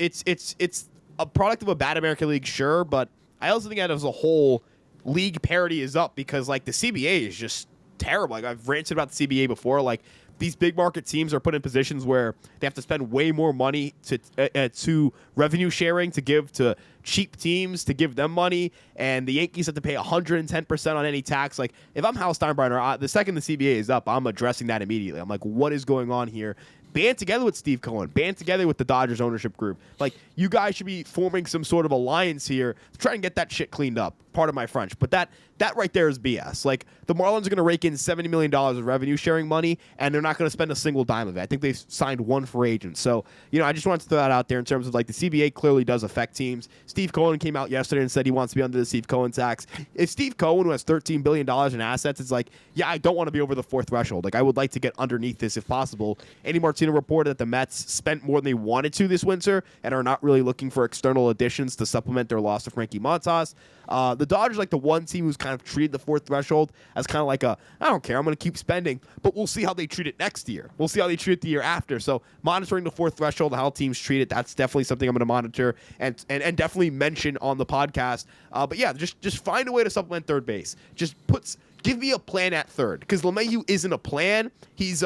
a product of a bad American League, sure, but I also think that as a whole, league parity is up because like the CBA is just terrible. Like I've ranted about the CBA before. Like these big market teams are put in positions where they have to spend way more money to revenue sharing to give to cheap teams to give them money, and the Yankees have to pay 110% on any tax. Like if I'm Hal Steinbrenner, the second the CBA is up, I'm addressing that immediately. I'm like, what is going on here? Band together with Steve Cohen, band together with the Dodgers ownership group. Like, you guys should be forming some sort of alliance here to try and get that shit cleaned up. Part of my French. But that right there is BS. Like, the Marlins are going to rake in $70 million of revenue sharing money, and they're not going to spend a single dime of it. I think they've signed one free agent. So, I just wanted to throw that out there in terms of, like, the CBA clearly does affect teams. Steve Cohen came out yesterday and said he wants to be under the Steve Cohen tax. If Steve Cohen, who has $13 billion in assets, it's like, yeah, I don't want to be over the fourth threshold. Like, I would like to get underneath this if possible. Andy Martino reported that the Mets spent more than they wanted to this winter and are not really looking for external additions to supplement their loss of Frankie Montas. The Dodgers like the one team who's kind of treated the fourth threshold as kind of like I don't care, I'm going to keep spending, but we'll see how they treat it next year. We'll see how they treat it the year after. So monitoring the fourth threshold, how teams treat it, that's definitely something I'm going to monitor and definitely mention on the podcast. But yeah, just find a way to supplement third base. Give me a plan at third, because LeMahieu isn't a plan. He's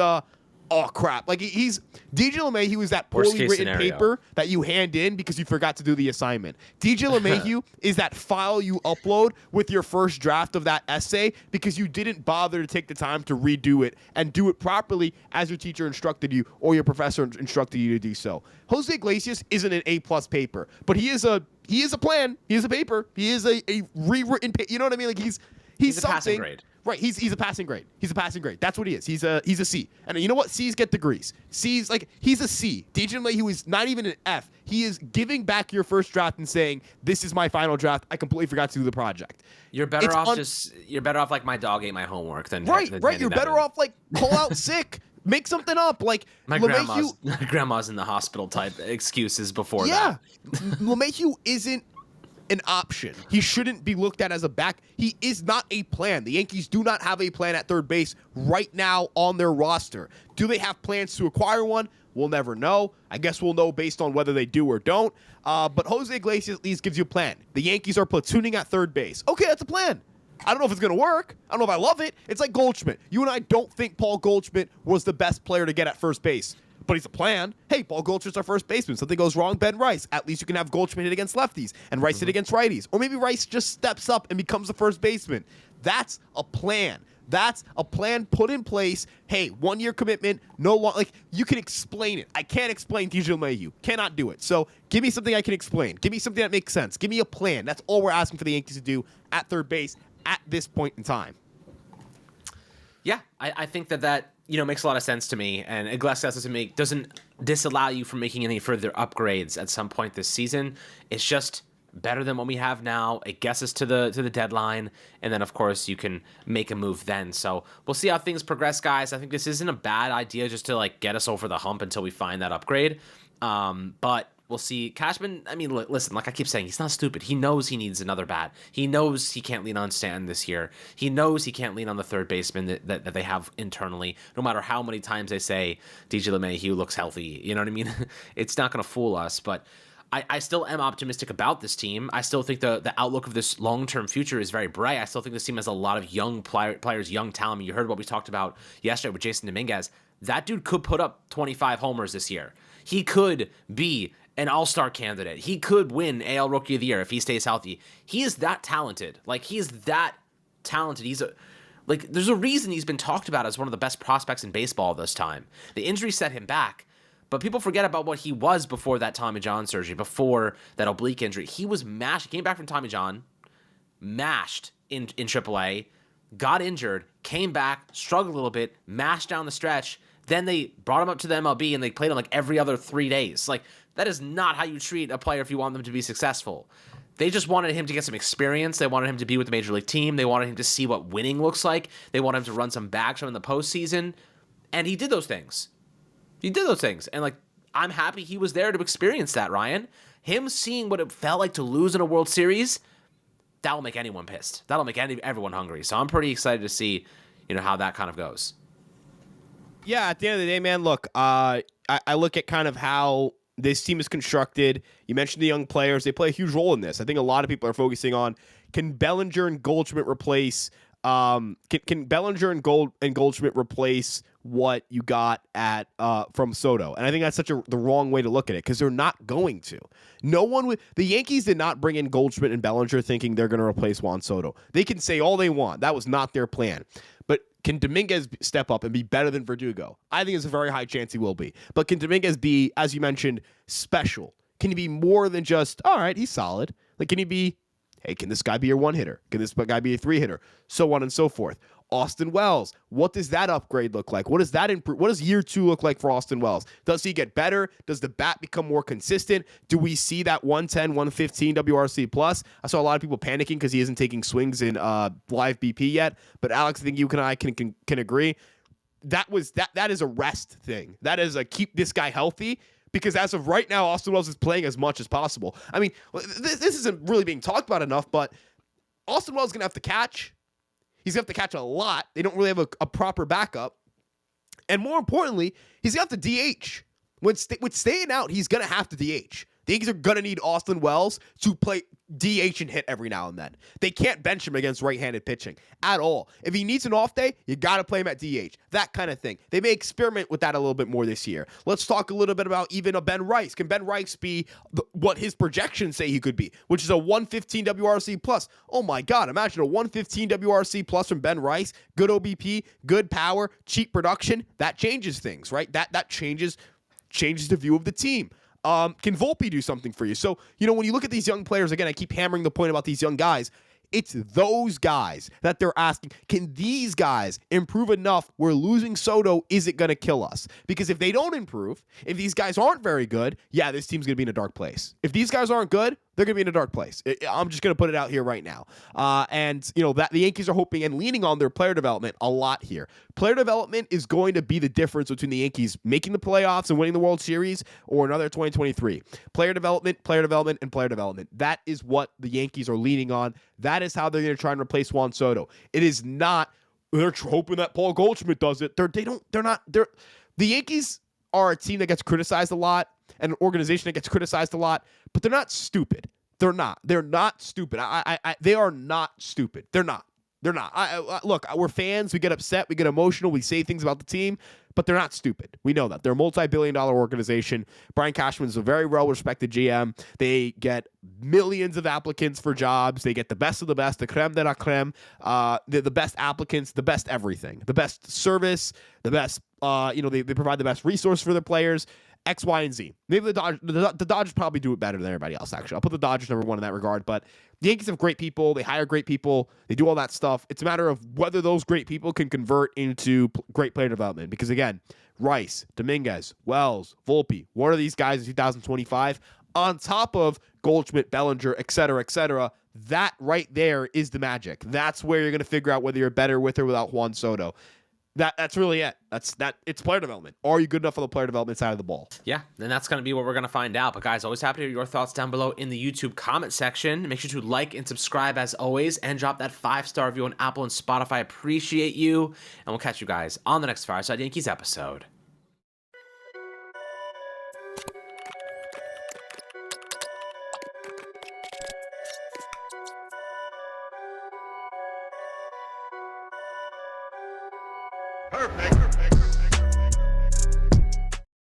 oh crap. Like he's DJ LeMahieu is that poorly written scenario. paper that you hand in because you forgot to do the assignment. DJ LeMahieu is that file you upload with your first draft of that essay because you didn't bother to take the time to redo it and do it properly as your teacher instructed you or your professor instructed you to do so. Jose Iglesias isn't an A+ paper, but he is a plan. He is a paper. He is a rewritten paper. You know what I mean? Like he's a something. passing grade. Right, he's a passing grade. He's a passing grade. That's what he is. He's a C. And you know what? C's get degrees. He's a C. DJ LeMahieu is not even an F. He is giving back your first draft and saying, "This is my final draft. I completely forgot to do the project." You're better off like my dog ate my homework than right. than You're better off like call out sick, make something up. Like my grandma's in the hospital type excuses before that. LeMahieu isn't an option. He shouldn't be looked at as a back. He is not a plan. The Yankees do not have a plan at third base right now on their roster. Do they have plans to acquire one? We'll never know. I guess we'll know based on whether they do or don't. But Jose Iglesias at least gives you a plan. The Yankees are platooning at third base. Okay, that's a plan. I don't know if it's going to work. I don't know if I love it. It's like Goldschmidt. You and I don't think Paul Goldschmidt was the best player to get at first base. But he's a plan. Hey, Paul Goldschmidt's our first baseman. Something goes wrong, Ben Rice. At least you can have Goldschmidt hit against lefties and Rice hit against righties. Or maybe Rice just steps up and becomes the first baseman. That's a plan. That's a plan put in place. Hey, 1 year commitment, no long. Like, you can explain it. I can't explain DJ LeMahieu. Cannot do it. So give me something I can explain. Give me something that makes sense. Give me a plan. That's all we're asking for the Yankees to do at third base at this point in time. Yeah, I think that makes a lot of sense to me, and Iglesias doesn't disallow you from making any further upgrades at some point this season. It's just better than what we have now. It gets us to the deadline, and then of course you can make a move then. So we'll see how things progress, guys. I think this isn't a bad idea just to like get us over the hump until we find that upgrade. But we'll see. Cashman, I mean, listen, like I keep saying, he's not stupid. He knows he needs another bat. He knows he can't lean on Stanton this year. He knows he can't lean on the third baseman that they have internally, no matter how many times they say DJ LeMahieu looks healthy. You know what I mean? It's not going to fool us, but I still am optimistic about this team. I still think the outlook of this long-term future is very bright. I still think this team has a lot of young players, young talent. I mean, you heard what we talked about yesterday with Jason Dominguez. That dude could put up 25 homers this year. He could be an all-star candidate. He could win AL Rookie of the Year if he stays healthy. He is that talented. Like, he's that talented. There's a reason he's been talked about as one of the best prospects in baseball this time. The injury set him back, but people forget about what he was before that Tommy John surgery, before that oblique injury. He was mashed. He came back from Tommy John, mashed in AAA, got injured, came back, struggled a little bit, mashed down the stretch. Then they brought him up to the MLB and they played him like every other 3 days. Like, that is not how you treat a player if you want them to be successful. They just wanted him to get some experience. They wanted him to be with the major league team. They wanted him to see what winning looks like. They wanted him to run some bags from in the postseason. And he did those things. And, like, I'm happy he was there to experience that, Ryan. Him seeing what it felt like to lose in a World Series, that'll make anyone pissed. That'll make everyone hungry. So I'm pretty excited to see, how that kind of goes. Yeah, at the end of the day, man, look, I look at kind of how this team is constructed. You mentioned the young players. They play a huge role in this. I think a lot of people are focusing on, can Bellinger and Goldschmidt replace can Bellinger and Goldschmidt replace what you got at from Soto? And I think that's the wrong way to look at it, because they're not going to. The Yankees did not bring in Goldschmidt and Bellinger thinking they're going to replace Juan Soto. They can say all they want. That was not their plan. But can Dominguez step up and be better than Verdugo? I think it's a very high chance he will be. But can Dominguez be, as you mentioned, special? Can he be more than just, all right, he's solid? Like, can he be, hey, can this guy be your one hitter? Can this guy be a three hitter? So on and so forth. Austin Wells, what does that upgrade look like? What does that improve? What does year 2 look like for Austin Wells? Does he get better? Does the bat become more consistent? Do we see that 110, 115 WRC plus? I saw a lot of people panicking because he isn't taking swings in live BP yet. But Alex, I think you and I can agree. That is a rest thing. That is a keep this guy healthy. Because as of right now, Austin Wells is playing as much as possible. I mean, this isn't really being talked about enough, but Austin Wells is going to have to catch. He's going to have to catch a lot. They don't really have a proper backup. And more importantly, he's going to have to DH. With staying out, he's going to have to DH. The Yankees are going to need Austin Wells to play DH and hit every now and then. They can't bench him against right-handed pitching at all. If he needs an off day, you got to play him at DH. That kind of thing. They may experiment with that a little bit more this year. Let's talk a little bit about even a Ben Rice. Can Ben Rice be what his projections say he could be, which is a 115 WRC plus? Oh my God, imagine a 115 WRC plus from Ben Rice. Good OBP, good power, cheap production. That changes things, right? That changes the view of the team. Can Volpe do something for you? So, when you look at these young players, again, I keep hammering the point about these young guys. It's those guys that they're asking, can these guys improve enough where losing Soto isn't going to kill us? Because if they don't improve, if these guys aren't very good, yeah, this team's going to be in a dark place. If these guys aren't good, they're going to be in a dark place. I'm just going to put it out here right now. That the Yankees are hoping and leaning on their player development a lot here. Player development is going to be the difference between the Yankees making the playoffs and winning the World Series or another 2023. Player development, and player development. That is what the Yankees are leaning on. That is how they're going to try and replace Juan Soto. It is not, they're hoping that Paul Goldschmidt does it. The Yankees are a team that gets criticized a lot and an organization that gets criticized a lot, but they're not stupid. They're not stupid. They are not stupid. They're not. Look, we're fans. We get upset. We get emotional. We say things about the team, but they're not stupid. We know that. They're a multi-billion-dollar organization. Brian Cashman is a very well-respected GM. They get millions of applicants for jobs. They get the best of the best, the creme de la creme, the best applicants, the best everything, the best service, the best, they provide the best resource for their players. X, Y, and Z. Maybe the Dodgers probably do it better than everybody else, actually. I'll put the Dodgers number one in that regard, but the Yankees have great people. They hire great people. They do all that stuff. It's a matter of whether those great people can convert into great player development. Because, again, Rice, Dominguez, Wells, Volpe, one of these guys in 2025, on top of Goldschmidt, Bellinger, et cetera, that right there is the magic. That's where you're going to figure out whether you're better with or without Juan Soto. That's really it. It's player development. Are you good enough on the player development side of the ball? Yeah, and that's going to be what we're going to find out. But guys, always happy to hear your thoughts down below in the YouTube comment section. Make sure to like and subscribe as always, and drop that 5-star review on Apple and Spotify. Appreciate you, and we'll catch you guys on the next Fireside Yankees episode. Perfect.